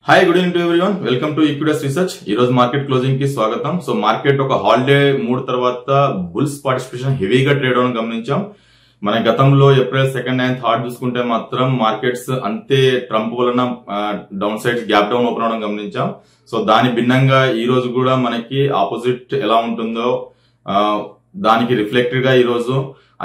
Hi good evening to everyone welcome to equities research. ఈ రోజు market closing కి స్వాగతం. సో మార్కెట్ ఒక హాలిడే మూడ్ తర్వాత బుల్స్ పార్టిసిపేషన్ హెవీగా ట్రేడ్ అవడం గమనించాం. మన గతంలో ఏప్రిల్ 2nd and 3rd చూసుకుంటే మాత్రం మార్కెట్స్ అంతే ట్రంప్ వలన down side gap down open అవడం గమనించాం. సో దాని భిన్నంగా ఈ రోజు కూడా మనకి ఆపోజిట్ ఎలా ఉంటుందో దానికి రిఫ్లెక్టెడ్ గా ఈ రోజు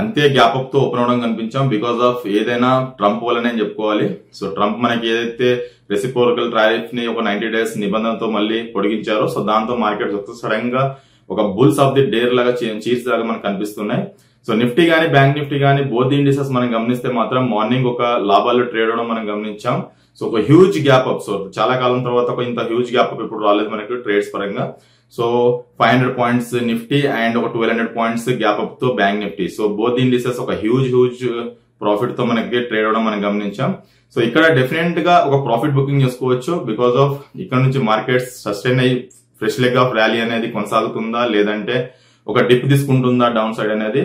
అంతే గ్యాప్ అప్ తో ఓపెన్ అవడం కనిపించాం. బికాస్ ఆఫ్ ఏదైనా ట్రంప్ వల్లనే చెప్పుకోవాలి. సో ట్రంప్ మనకి ఏదైతే రెసిప్రోకల్ టారిఫ్ ని ఒక 90 days నిబంధనతో మళ్ళీ పొడిగించారో సో దాంతో మార్కెట్ సడన్ గా ఒక బుల్స్ ఆఫ్ ది డేర్ లాగా చీర్స్ లాగా మనకు కనిపిస్తున్నాయి. సో నిఫ్టీ గానీ బ్యాంక్ నిఫ్టీ గానీ బోత్ ఇండిసెస్ మనం గమనిస్తే మాత్రం మార్నింగ్ ఒక లాభాల్లో ట్రేడ్ అవడం మనం గమనించాం. సో ఒక హ్యూజ్ గ్యాప్ అప్. సో చాలా కాలం తర్వాత ఒక ఇంత హ్యూజ్ గ్యాప్ అప్ ఇప్పుడు రాలేదు మనకి ట్రేడ్స్ పరంగా. సో 500 points నిఫ్టీ అండ్ ఒక 1200 points గ్యాప్ అప్ తో bank Nifty. So both indices ఒక హ్యూజ్ ప్రాఫిట్ తో మనకి ట్రేడ్ అవడం మనం గమనించాం. సో ఇక్కడ డెఫినెట్ గా ఒక ప్రాఫిట్ బుకింగ్ చేసుకోవచ్చు. బికాస్ ఆఫ్ ఇక్కడ నుంచి మార్కెట్స్ సస్టైన్ అయ్యి ఫ్రెష్ లెగ్ ఆఫ్ ర్యాలీ అనేది కొనసాగుతుందా లేదంటే ఒక డిప్ తీసుకుంటుందా డౌన్ సైడ్ అనేది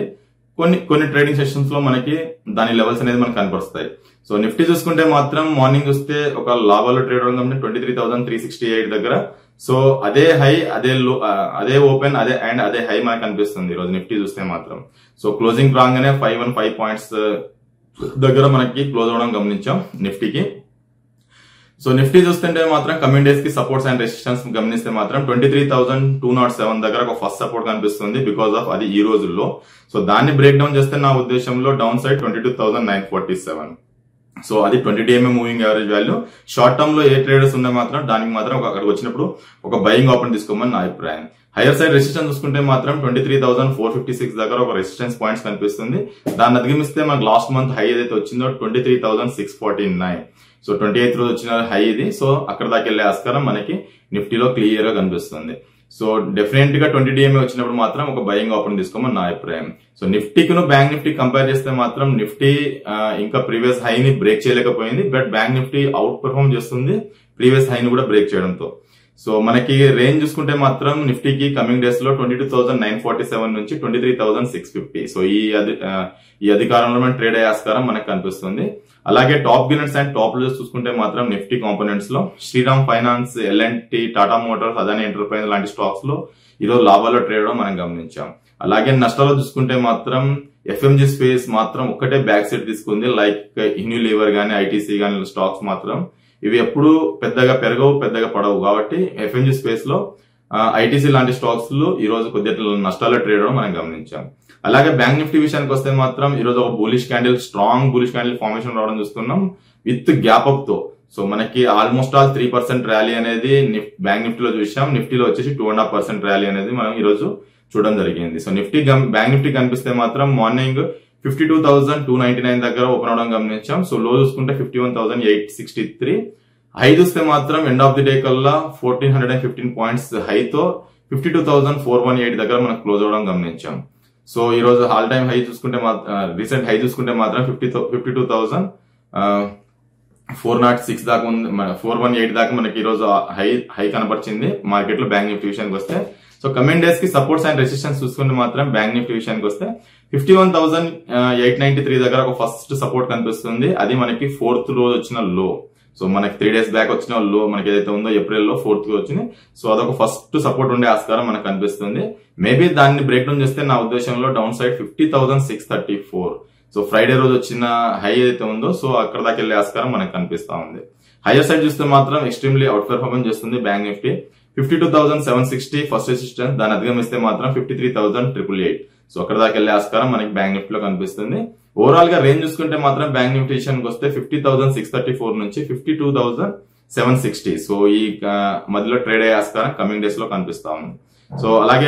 కొన్ని ట్రేడింగ్ సెషన్స్ లో మనకి దాని లెవెల్స్ అనేది మనకు కనపరుస్తాయి. సో నిఫ్టీ చూసుకుంటే మాత్రం మార్నింగ్ చూస్తే ఒక లాభాల్లో ట్రేడ్ అవడం 23,368 దగ్గర. సో అదే హై అదే ఓపెన్ అదే హై మనకు కనిపిస్తుంది ఈ రోజు నిఫ్టీ చూస్తే మాత్రం. సో క్లోజింగ్ రాగానే 515 points దగ్గర మనకి క్లోజ్ అవడం గమనించాం నిఫ్టీకి. సో నిఫ్టీ చూస్తుంటే మాత్రం కమింగ్ డేస్ కి సపోర్ట్స్ అండ్ రెసిస్టెన్స్ గమనిస్తే మాత్రం 23,207 దగ్గర ఒక ఫస్ట్ సపోర్ట్ కనిపిస్తుంది బికాస్ ఆఫ్ అది ఈ రోజుల్లో. సో దాన్ని బ్రేక్ డౌన్ చేస్తే నా ఉద్దేశంలో డౌన్ సైడ్ 22,947. సో అది 20 DMA moving average value. Short term లో ఏ ట్రేడర్స్ ఉన్నాయి మాత్రం దానికి మాత్రం అక్కడికి వచ్చినప్పుడు ఒక బయింగ్ ఆపర్చునిటీ తీసుకోమని నా అభిప్రాయం. హైయర్ సైడ్ రెసిస్టెన్స్ చూసుకుంటే మాత్రం 23,456 దగ్గర ఒక రెసిస్టెన్స్ పాయింట్స్ కనిపిస్తుంది. దాన్ని అధిగమిస్తే మనకు లాస్ట్ మంత్ హై ఏదైతే వచ్చిందో 23,649. సో 28th రోజు వచ్చిన హై ఇది. సో అక్కడ దాకా వెళ్లే ఆస్కారం మనకి నిఫ్టీలో క్లియర్ గా కనిపిస్తుంది. సో డెఫినెట్ గా 20 DMA వచ్చినప్పుడు మాత్రం ఒక బయింగ్ ఆపర్చునిటీ తీసుకోమని నా అభిప్రాయం. సో నిఫ్టీకి బ్యాంక్ నిఫ్టీ కంపేర్ చేస్తే మాత్రం నిఫ్టీ ఇంకా ప్రీవియస్ హై ని బ్రేక్ చేయలేకపోయింది. But bank Nifty out perform చేస్తుంది ప్రీవియస్ హై ని కూడా బ్రేక్ చేయడంతో. సో మనకి రేంజ్ చూసుకుంటే మాత్రం నిఫ్టీకి కమింగ్ డేస్ లో 22,947 నుంచి 23,650. సో ఈ అధికారంలో మనం ట్రేడ్ అయ్యే ఆస్కారం మనకు కనిపిస్తుంది. అలాగే top gainers and top losers చూసుకుంటే మాత్రం నిఫ్టీ కాంపోనెంట్స్ లో Shriram finance, L&T, Tata motors, Adani enterprise లాంటి స్టాక్స్ లో ఈరోజు లాభాల్లో ట్రేడ్ అవడం మనం గమనించాం. అలాగే నష్టాల్లో చూసుకుంటే మాత్రం FMG స్పేస్ మాత్రం ఒక్కటే బ్యాక్ సైడ్ తీసుకుంది. లైక్ యూనిలీవర్ గానీ ITC గానీ స్టాక్స్ మాత్రం ఇవి ఎప్పుడు పెద్దగా పెరగవు పెద్దగా పడవు కాబట్టి FMG స్పేస్ లో ITC లాంటి స్టాక్స్ లో ఈ రోజు కొద్దిగా నష్టాల్లో ట్రేడ్ అవడం మనం గమనించాం. అలాగే బ్యాంక్ నిఫ్టీ విషయానికి వస్తే మాత్రం ఈ రోజు ఒక bullish candle, strong bullish candle formation రావడం చూస్తున్నాం విత్ గ్యాప్ అప్ తో. సో మనకి ఆల్మోస్ట్ 3% ర్యాలీ అనేది బ్యాంక్ నిఫ్టీలో చూసాం. నిఫ్టీలో వచ్చేసి 2.5% ర్యాలీ అనేది మనం ఈ రోజు చూడడం జరిగింది. సో బ్యాంక్ నిఫ్టీ కనిపిస్తే మాత్రం మార్నింగ్ 52,299 దగ్గర ఓపెన్ అవడం గమనించాం. సో లో చూసుకుంటే 51,863. హై చూస్తే మాత్రం ఎండ్ ఆఫ్ ది డే కల్లా 1,415 points హైతో 52,418 దగ్గర మనకు క్లోజ్ అవడం గమనించాం. సో ఈ రోజు ఆల్ టైమ్ హై చూసుకుంటే రీసెంట్ హై చూసుకుంటే మాత్రం 52,406 దాకా ఉంది. 418 దాకా మనకి ఈ రోజు హై కనపరిచింది మార్కెట్ లో బ్యాంక్ నిఫ్టీ విషయానికి వస్తే. సో కమింగ్ డేస్ కి సపోర్ట్స్ అండ్ రెసిస్టెన్స్ చూసుకుంటే మాత్రం బ్యాంక్ నిఫ్టీ విషయానికి వస్తే 51,893 దగ్గర ఒక ఫస్ట్ సపోర్ట్ కనిపిస్తుంది. అది మనకి 4th రోజు వచ్చిన లో. సో మనకి 3 days బ్యాక్ వచ్చిన లో మనకి ఏదైతే ఉందో ఏప్రిల్ లో 4th వచ్చింది. సో అదొక ఫస్ట్ సపోర్ట్ ఉండే ఆస్కారం మనకు కనిపిస్తుంది. మేబీ దాన్ని బ్రేక్ డౌన్ చేస్తే నా ఉద్దేశంలో డౌన్ సైడ్ 50,634. సో ఫ్రైడే రోజు వచ్చిన హై ఏదైతే ఉందో సో అక్కడ దాకా వెళ్లే ఆస్కారం మనకు కనిపిస్తా ఉంది. హైయర్ సైడ్ చూస్తే మాత్రం ఎక్స్ట్రీమ్లీ అవుట్ పెర్ఫార్మెన్స్ చేస్తుంది బ్యాంక్ నిఫ్టీ. 52,760 ఫస్ట్ రెసిస్టెన్స్, దాన్ని అధిగమిస్తే మాత్రం 53,888. సో అక్కడ దాకా వెళ్లే ఆస్కారం మనకి బ్యాంక్ నిఫ్టీలో కనిపిస్తుంది. ఓవరాల్ గా రేంజ్ చూసుకుంటే మాత్రం బ్యాంక్ నిఫ్టీ విషయానికి వస్తే 50,634 నుంచి 52,760. సో ఈ మధ్యలో ట్రేడ్ అయ్యే ఆస్కారం కమింగ్ డేస్ లో కనిపిస్తా ఉంది. సో అలాగే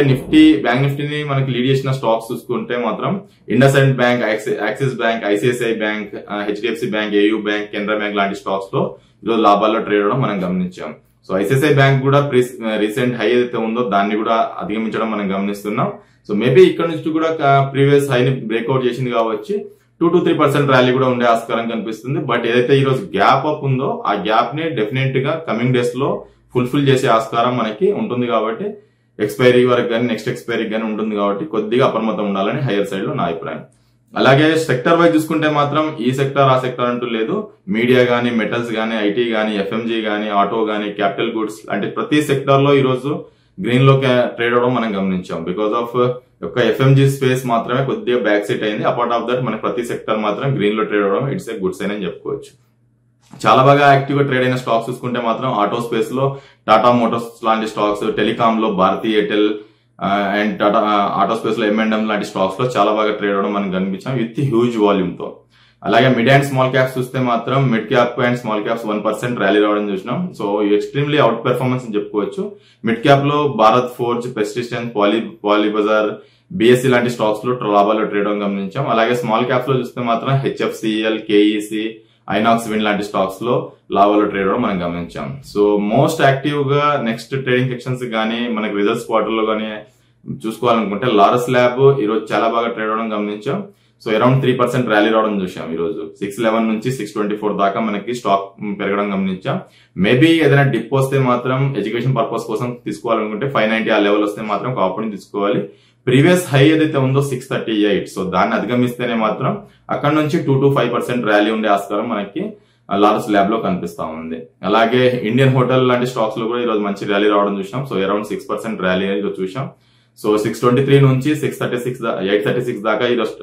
బ్యాంక్ నిఫ్టీని మనకి లీడ్ చేసిన స్టాక్స్ చూసుకుంటే మాత్రం IndusInd bank, axis bank, ICICI bank, HDFC bank, AU bank, Canara bank లాంటి స్టాక్స్ లో ఈరోజు లాభాల్లో ట్రేడ్ అవడం మనం గమనించాం. సో ICICI బ్యాంక్ కూడా రీసెంట్ హై ఏదైతే ఉందో దాన్ని కూడా అధిగమించడం మనం గమనిస్తున్నాం. సో మేబీ ఇక్కడ నుంచి కూడా ప్రీవియస్ హైని బ్రేక్అవుట్ చేసింది కాబట్టి 2 to 3% ర్యాలీ కూడా ఉండే ఆస్కారం కనిపిస్తుంది. బట్ ఏదైతే ఈ రోజు గ్యాప్ అప్ ఉందో ఆ గ్యాప్ ని డెఫినెట్ గా కమింగ్ డేస్ లో ఫుల్ఫిల్ చేసే ఆస్కారం మనకి ఉంటుంది కాబట్టి ఎక్స్పైరీ వరకు కానీ నెక్స్ట్ ఎక్స్పైరీ కానీ ఉంటుంది కాబట్టి కొద్దిగా అప్రమత్తం ఉండాలని హైయర్ సైడ్ లో నా అభిప్రాయం. అలాగే సెక్టర్ వైజ్ చూసుకుంటే మాత్రం ఈ సెక్టర్ ఆ సెక్టర్ అంటూ లేదు. మీడియా గానీ, మెటల్స్ గానీ, ఐటీ గానీ, ఎఫ్ఎంజీ గానీ, ఆటో గానీ, క్యాపిటల్ గుడ్స్ అంటే ప్రతి సెక్టర్ లో ఈ రోజు గ్రీన్ లో ట్రేడ్ అవడం మనం గమనించాం. బికాస్ ఆఫ్ యొక్క ఎఫ్ఎంజీ స్పేస్ మాత్రమే కొద్దిగా బ్యాక్ సీట్ అయింది. అపార్ట్ ఆఫ్ దట్ మన ప్రతి సెక్టర్ మాత్రం గ్రీన్ లో ట్రేడ్ అవడం ఇట్స్ ఏ గుడ్ సైన్ అని చెప్పుకోవచ్చు. చాలా బాగా యాక్టివ్ గా ట్రేడ్ అయిన స్టాక్స్ చూసుకుంటే మాత్రం ఆటో స్పేస్ లో టాటా మోటార్స్ లాంటి స్టాక్స్, టెలికామ్ లో Bharti Airtel and Tata auto space లో M&M లాంటి స్టాక్స్ లో చాలా బాగా ట్రేడ్ అవడం మనం కనిపించాం విత్ హ్యూజ్ వాల్యూమ్ తో. అలాగే మిడ్ అండ్ స్మాల్ క్యాప్స్ చూస్తే మాత్రం mid cap and small caps 1% rally రావడం చూసినాం. సో ఎక్స్ట్రీమ్లీ అవుట్ పెర్ఫార్మెన్స్ అని చెప్పుకోవచ్చు. మిడ్ క్యాప్ లో భారత్ ఫోర్జ్, పెస్టిషన్, పాలీబజార్, BSE లాంటి స్టాక్స్ లో లాభాలు ట్రేడ్ అవడం గమనించాం. అలాగే స్మాల్ క్యాప్స్ లో చూస్తే మాత్రం HFCL, KEC, ఐనాక్స్ విన్ లాంటి స్టాక్స్ లో లాభాలు ట్రేడ్ అవడం మనం గమనించాం. సో మోస్ట్ యాక్టివ్ గా నెక్స్ట్ ట్రేడింగ్ సెక్షన్స్ గానీ మనకి రిజల్ట్స్ క్వార్టర్ లో గానీ చూసుకోవాలనుకుంటే లారస్ ల్యాబ్ ఈ రోజు చాలా బాగా ట్రేడ్ అవడం గమనించాం. సో అరౌండ్ 3% ర్యాలీ రావడం చూసాం. ఈ రోజు 611 నుంచి 624 దాకా మనకి స్టాక్ పెరగడం గమనించాం. మేబీ ఏదైనా డిప్ వస్తే మాత్రం ఎడ్యుకేషన్ పర్పస్ కోసం తీసుకోవాలనుకుంటే 590 ఆ లెవెల్ వస్తే మాత్రం ఒక ఆపర్చునిటీ తీసుకోవాలి. ప్రీవియస్ హై ఏదైతే ఉందో 638, సో దాన్ని అధిగమిస్తేనే మాత్రం అక్కడ నుంచి 2 to 5% ర్యాలీ ఉండే ఆస్కారం మనకి లారస్ ల్యాబ్ లో కనిపిస్తా ఉంది. అలాగే ఇండియన్ హోటల్ లాంటి స్టాక్స్ లో కూడా ఈ రోజు మంచి ర్యాలీ రావడం చూసాం. సో అరౌండ్ 6% ర్యాలీ అనేది చూసాం. సో 623 నుంచి 836 దాకా ఈ రోజు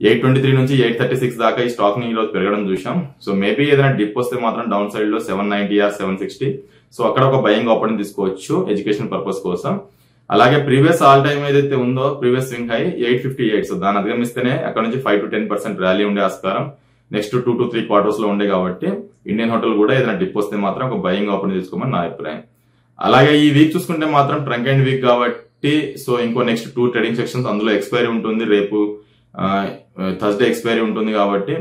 823 నుంచి 836 దాకా ఈ స్టాక్ ని ఈ రోజు పెరగడం చూసాం. సో మేబీ ఏదైనా డిప్ వస్తే మాత్రం డౌన్ సైడ్ లో 790 or 760, సో అక్కడ ఒక బయింగ్ ఆపర్చునిటీ తీసుకోవచ్చు ఎడ్యుకేషన్ పర్పస్ కోసం. అలాగే ప్రీవియస్ ఆల్ టైమ్ ఏదైతే ఉందో ప్రీవియస్ స్వింగ్ హై 858, సో దాన్ని అధిగమిస్తేనే అక్కడ నుంచి 5 to 10% ర్యాలీ ఉండే ఆస్కారం నెక్స్ట్ 2 to 3 క్వార్టర్స్ లో ఉండే కాబట్టి ఇండియన్ హోటల్ కూడా ఏదైనా డిప్ వస్తే మాత్రం ఒక బయింగ్ ఆపర్చునిటీ తీసుకోమని నా అభిప్రాయం. అలాగే ఈ వీక్ చూసుకుంటే మాత్రం ట్రంక్ అండ్ వీక్ కాబట్టి సో ఇంకో నెక్స్ట్ 2 ట్రేడింగ్ సెక్షన్స్ అందులో ఎక్స్పైరీ ఉంటుంది. రేపు థర్స్డే ఎక్స్పైరీ ఉంటుంది కాబట్టి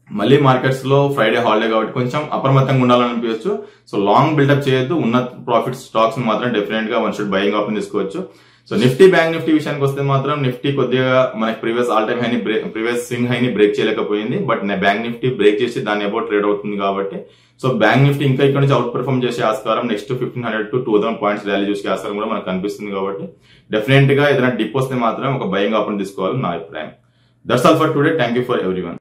మళ్ళీ మార్కెట్స్ లో ఫ్రైడే హాలిడే కాబట్టి కొంచెం అప్రమత్తంగా ఉండాలని అనిపించచ్చు. సో లాంగ్ బిల్డప్ చేయొద్దు. ఉన్న ప్రాఫిట్ స్టాక్స్ మాత్రం డెఫినెట్ గా 1 should బయింగ్ ఆప్షన్ తీసుకోవచ్చు. సో నిఫ్టీ, బ్యాంక్ నిఫ్టీ విషయానికి వస్తే మాత్రం నిఫ్టీ కొద్దిగా మనకి ప్రీవియస్ ఆల్ టైమ్ హైని ప్రీవియస్ స్వింగ్ హైని బ్రేక్ చేయలేకపోయింది. బట్ బ్యాంక్ నిఫ్టీ బ్రేక్ చేసి దాన్ని అబౌట్ ట్రేడ్ అవుతుంది కాబట్టి సో బ్యాంక్ నిఫ్టీ ఇంకా ఇక్కడ నుంచి అవుట్ పెర్ఫార్మ్ చేసే ఆస్కారం నెక్స్ట్ 1500 to 2000 పాయింట్స్ ర్యాలీ చూసే ఆస్కారం కూడా మనకు కనిపిస్తుంది కాబట్టి డెఫినెట్ గా ఏదైనా డిప్ వస్తే మాత్రం ఒక బయింగ్ ఆప్షన్ తీసుకోవాలని నా అభిప్రాయం. That's all for today. Thank you for everyone.